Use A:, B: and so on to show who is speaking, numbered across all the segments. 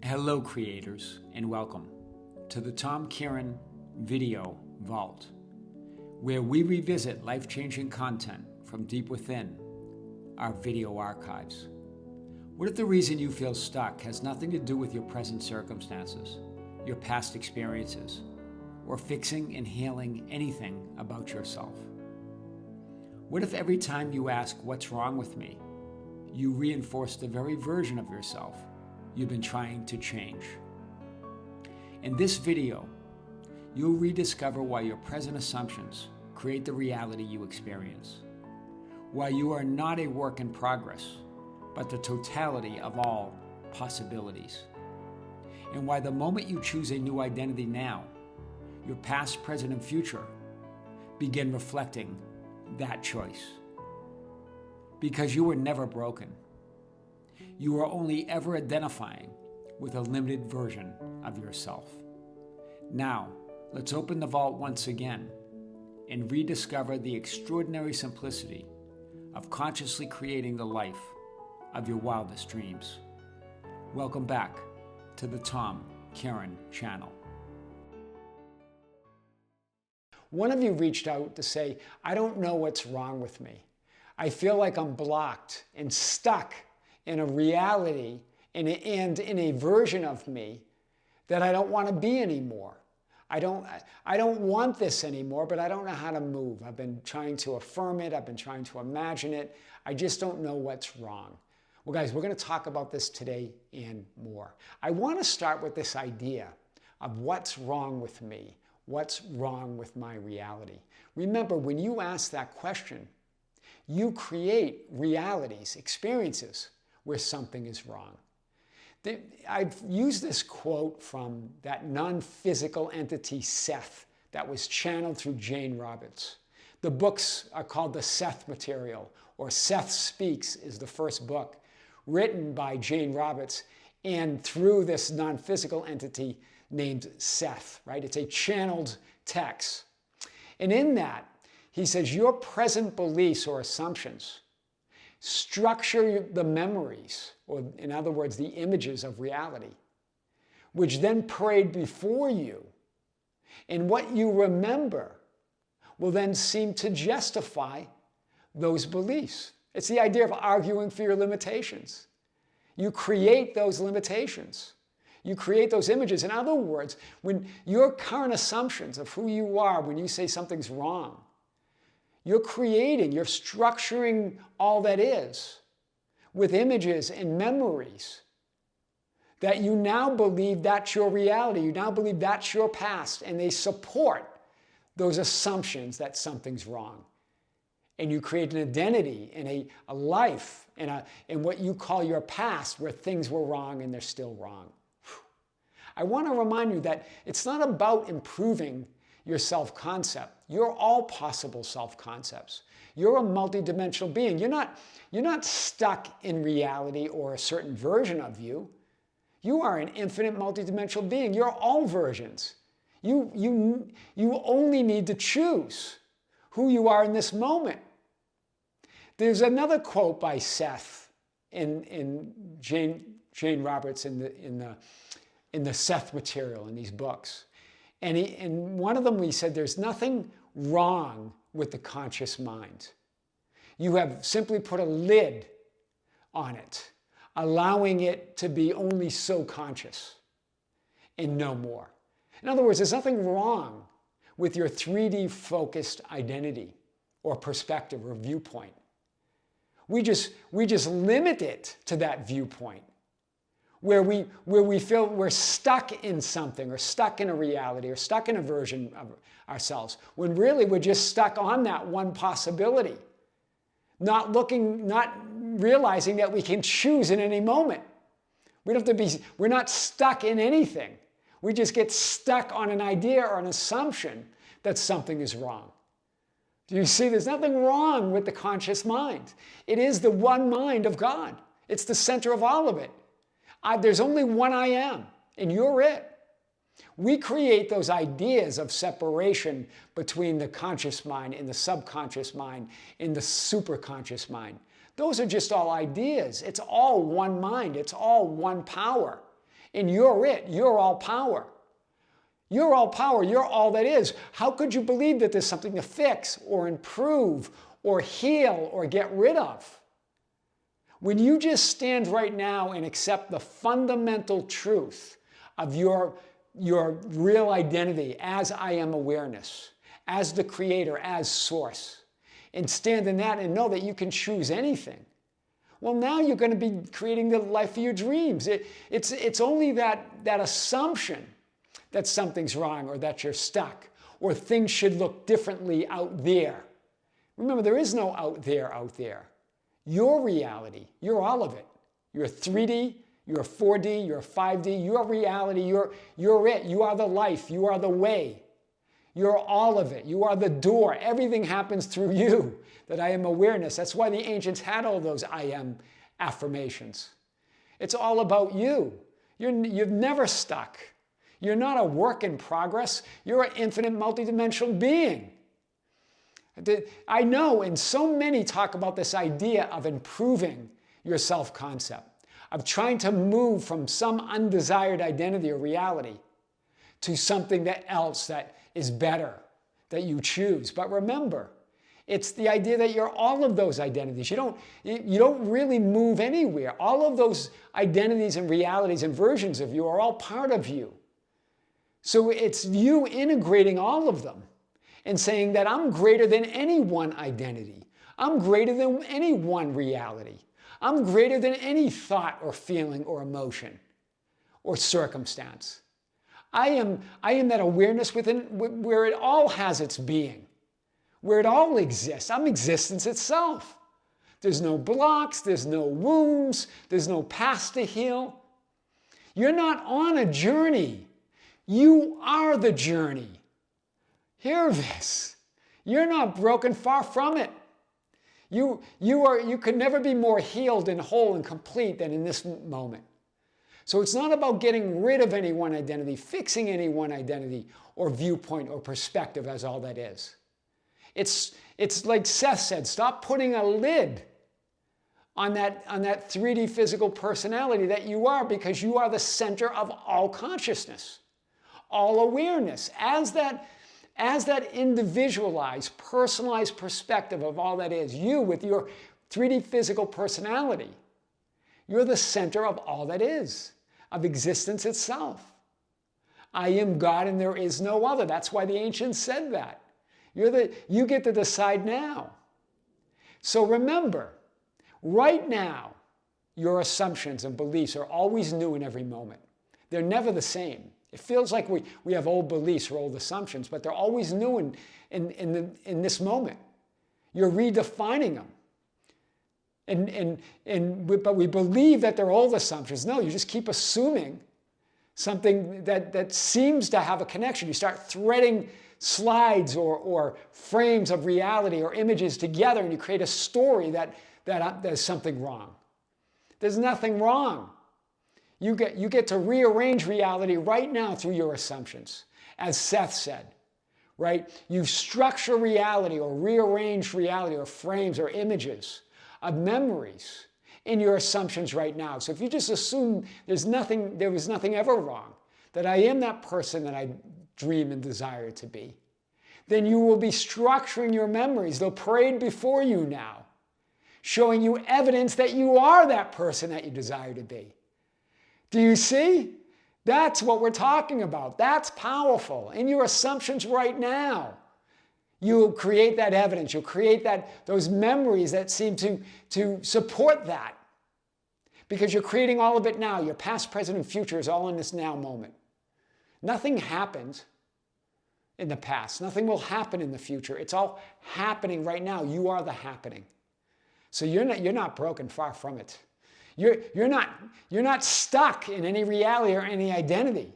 A: Hello creators, and welcome to the Kearin Video Vault, where we revisit life-changing content from deep within our video archives. What if the reason you feel stuck has nothing to do with your present circumstances, your past experiences, or fixing and healing anything about yourself? What if every time you ask, "What's wrong with me?" you reinforce the very version of yourself you've been trying to change? In this video, you'll rediscover why your present assumptions create the reality you experience, why you are not a work in progress, but the totality of all possibilities, and why the moment you choose a new identity now, your past, present, and future begin reflecting that choice. Because you were never broken. You are only ever identifying with a limited version of yourself. Now, let's open the vault once again and rediscover the extraordinary simplicity of consciously creating the life of your wildest dreams. Welcome back to the Kearin channel. One of you reached out to say, "I don't know what's wrong with me. I feel like I'm blocked and stuck in a reality and in a version of me that I don't want to be anymore. I don't want this anymore, but I don't know how to move. I've been trying to affirm it. I've been trying to imagine it. I just don't know what's wrong." Well, guys, we're going to talk about this today and more. I want to start with this idea of what's wrong with me. What's wrong with my reality? Remember, when you ask that question, you create realities, experiences where something is wrong. I've used this quote from that non-physical entity, Seth, that was channeled through Jane Roberts. The books are called the Seth Material, or Seth Speaks is the first book, written by Jane Roberts and through this non-physical entity named Seth, right? It's a channeled text. And in that, he says, your present beliefs or assumptions structure the memories, or in other words, the images of reality, which then parade before you. And what you remember will then seem to justify those beliefs. It's the idea of arguing for your limitations. You create those limitations. You create those images. In other words, when your current assumptions of who you are, when you say something's wrong, you're structuring all that is with images and memories that you now believe that's your reality. You now believe that's your past, and they support those assumptions that something's wrong. And you create an identity and a life in what you call your past, where things were wrong and they're still wrong. I want to remind you that it's not about improving your self-concept. You're all possible self-concepts. You're a multidimensional being. You're not stuck in reality or a certain version of you. You are an infinite multidimensional being. You're all versions. You only need to choose who you are in this moment. There's another quote by Seth in Jane Roberts in the Seth Material in these books. And in one of them, he said, there's nothing wrong with the conscious mind. You have simply put a lid on it, allowing it to be only so conscious and no more. In other words, there's nothing wrong with your 3D focused identity or perspective or viewpoint. We just limit it to that viewpoint, where we feel we're stuck in something, or stuck in a reality, or stuck in a version of ourselves, when really we're just stuck on that one possibility, not realizing that we can choose in any moment. We're not stuck in anything. We just get stuck on an idea or an assumption that something is wrong. Do you see? There's nothing wrong with the conscious mind. It is the one mind of God. It's the center of all of it. There's only one I am, and you're it. We create those ideas of separation between the conscious mind and the subconscious mind and the superconscious mind. Those are just all ideas. It's all one mind. It's all one power. And you're it. You're all power. You're all power. You're all that is. How could you believe that there's something to fix or improve or heal or get rid of? When you just stand right now and accept the fundamental truth of your real identity as I am awareness, as the creator, as source, and stand in that and know that you can choose anything, well, now you're going to be creating the life of your dreams. It's only that assumption that something's wrong or that you're stuck or things should look differently out there. Remember, there is no out there. Your reality, you're all of it. You're 3D, you're 4D, you're 5D, your reality, you're it. You are the life, you are the way. You're all of it. You are the door. Everything happens through you. That I am awareness. That's why the ancients had all those I am affirmations. It's all about you. You've never stuck. You're not a work in progress. You're an infinite multidimensional being. I know, and so many talk about this idea of improving your self-concept, of trying to move from some undesired identity or reality to something else that is better, that you choose. But remember, it's the idea that you're all of those identities. You don't really move anywhere. All of those identities and realities and versions of you are all part of you. So it's you integrating all of them and saying that I'm greater than any one identity. I'm greater than any one reality. I'm greater than any thought or feeling or emotion or circumstance. I am that awareness within where it all has its being, where it all exists. I'm existence itself. There's no blocks, there's no wounds, there's no past to heal. You're not on a journey. You are the journey. Hear this. You're not broken, far from it. You could never be more healed and whole and complete than in this moment. So it's not about getting rid of any one identity, fixing any one identity or viewpoint or perspective as all that is. It's like Seth said, stop putting a lid on that 3D physical personality that you are, because you are the center of all consciousness, all awareness. As that individualized, personalized perspective of all that is, you with your 3D physical personality, you're the center of all that is, of existence itself. I am God and there is no other. That's why the ancients said that. You get to decide now. So remember, right now, your assumptions and beliefs are always new in every moment. They're never the same. It feels like we have old beliefs or old assumptions, but they're always new in this moment. You're redefining them. But we believe that they're old assumptions. No, you just keep assuming something that seems to have a connection. You start threading slides or frames of reality or images together, and you create a story that there's something wrong. There's nothing wrong. You get to rearrange reality right now through your assumptions, as Seth said, right? You structure reality or rearrange reality or frames or images of memories in your assumptions right now. So if you just assume there was nothing ever wrong, that I am that person that I dream and desire to be, then you will be structuring your memories. They'll parade before you now, showing you evidence that you are that person that you desire to be. Do you see? That's what we're talking about. That's powerful. In your assumptions right now, you'll create that evidence. You'll create those memories that seem to support that. Because you're creating all of it now. Your past, present, and future is all in this now moment. Nothing happened in the past. Nothing will happen in the future. It's all happening right now. You are the happening. So you're not broken, far from it. You're not stuck in any reality or any identity.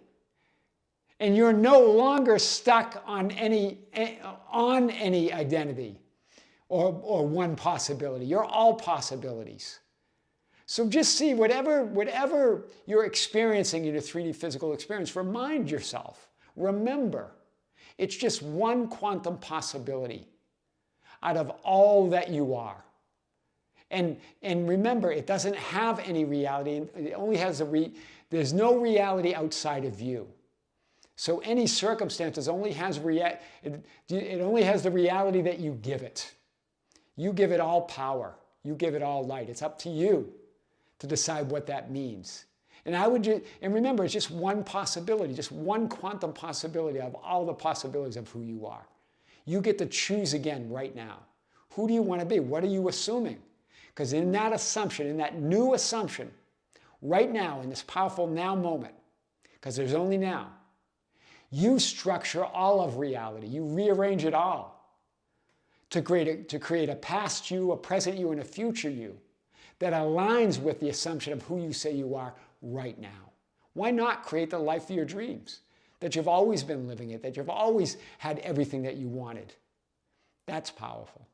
A: And you're no longer stuck on any identity or one possibility. You're all possibilities. So just see whatever you're experiencing in your 3D physical experience, remind yourself, remember, it's just one quantum possibility out of all that you are. And remember, it doesn't have any reality. It only has there's no reality outside of you. So any circumstances only has it only has the reality that you give it. You give it all power. You give it all light. It's up to you to decide what that means. And and remember, it's just one possibility, just one quantum possibility of all the possibilities of who you are. You get to choose again right now. Who do you want to be? What are you assuming? Because in that assumption, in that new assumption, right now, in this powerful now moment, because there's only now, you structure all of reality. You rearrange it all to create a past you, a present you, and a future you that aligns with the assumption of who you say you are right now. Why not create the life of your dreams? That you've always been living it, that you've always had everything that you wanted. That's powerful.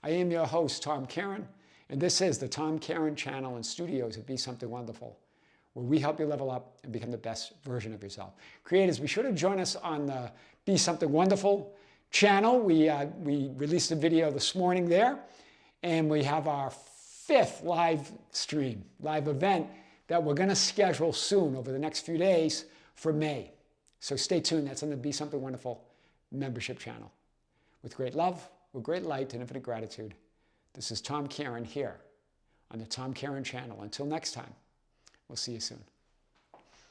A: I am your host, Tom Kearin, and this is the Tom Kearin channel and studios of Be Something Wonderful, where we help you level up and become the best version of yourself. Creators, be sure to join us on the Be Something Wonderful channel. We released a video this morning there, and we have our 5th live event that we're going to schedule soon over the next few days for May. So stay tuned. That's on the Be Something Wonderful membership channel. With great love, with great light, and infinite gratitude, this is Tom Kearin here on the Tom Kearin channel. Until next time, we'll see you soon.